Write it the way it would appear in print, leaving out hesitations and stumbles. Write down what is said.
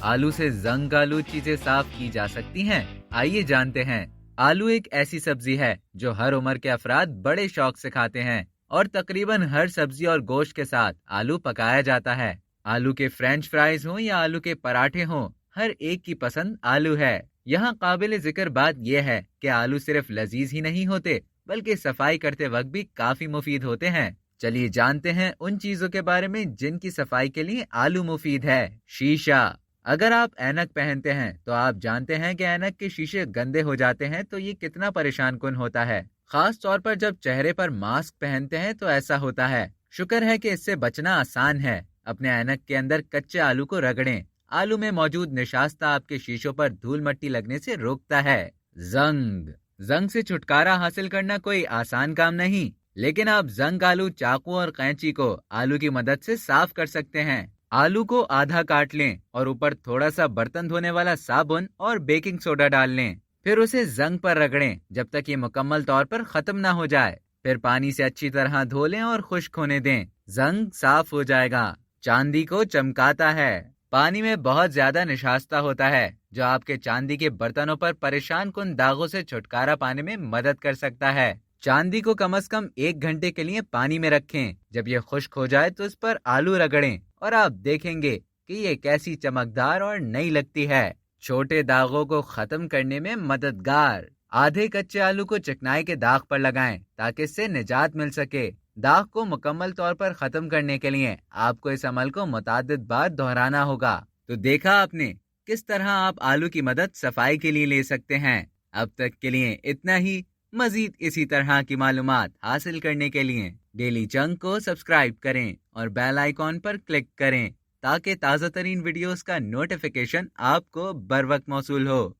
आलू से जंग आलू चीजें साफ की जा सकती हैं। आइए जानते हैं। आलू एक ऐसी सब्जी है जो हर उम्र के अफराद बड़े शौक से खाते हैं और तकरीबन हर सब्जी और गोश्त के साथ आलू पकाया जाता है। आलू के फ्रेंच फ्राइज हों या आलू के पराठे हों, हर एक की पसंद आलू है। यहाँ काबिल जिक्र बात यह है कि आलू सिर्फ लजीज ही नहीं होते बल्कि सफाई करते वक्त भी काफी मुफीद होते हैं। चलिए जानते हैं उन चीजों के बारे में जिनकी सफाई के लिए आलू मुफीद है। शीशा। अगर आप ऐनक पहनते हैं तो आप जानते हैं कि ऐनक के शीशे गंदे हो जाते हैं तो ये कितना परेशान कुन होता है। खास तौर पर जब चेहरे पर मास्क पहनते हैं तो ऐसा होता है। शुक्र है कि इससे बचना आसान है। अपने ऐनक के अंदर कच्चे आलू को रगड़ें। आलू में मौजूद निशास्ता आपके शीशों पर धूल मट्टी लगने से रोकता है। जंग से छुटकारा हासिल करना कोई आसान काम नहीं, लेकिन आप जंग आलू चाकू और कैंची को आलू की मदद से साफ कर सकते हैं। आलू को आधा काट लें और ऊपर थोड़ा सा बर्तन धोने वाला साबुन और बेकिंग सोडा डाल लें। फिर उसे जंग पर रगड़ें जब तक ये मुकम्मल तौर पर खत्म ना हो जाए। फिर पानी से अच्छी तरह धो लें और खुश्क होने दें। जंग साफ हो जाएगा। चांदी को चमकाता है। पानी में बहुत ज्यादा निशास्ता होता है जो आपके चांदी के बर्तनों पर परेशान कुन दागों से छुटकारा पाने में मदद कर सकता है। चांदी को कम से कम 1 घंटे के लिए पानी में रखें। जब ये खुश्क हो जाए तो इस पर आलू रगड़ें और आप देखेंगे कि ये कैसी चमकदार और नई लगती है। छोटे दागों को खत्म करने में मददगार। आधे कच्चे आलू को चिकनाई के दाग पर लगाएं ताकि इससे निजात मिल सके। दाग को मुकम्मल तौर पर खत्म करने के लिए आपको इस अमल को मुतादिद बार दोहराना होगा। तो देखा आपने किस तरह आप आलू की मदद सफाई के लिए ले सकते हैं। अब तक के लिए इतना ही। मजीद इसी तरह की मालूमात हासिल करने के लिए डेली चंक को सब्सक्राइब करें और बेल आइकॉन पर क्लिक करें ताकि ताज़ा तरीन वीडियोस का नोटिफिकेशन आपको बर वक्त मौसूल हो।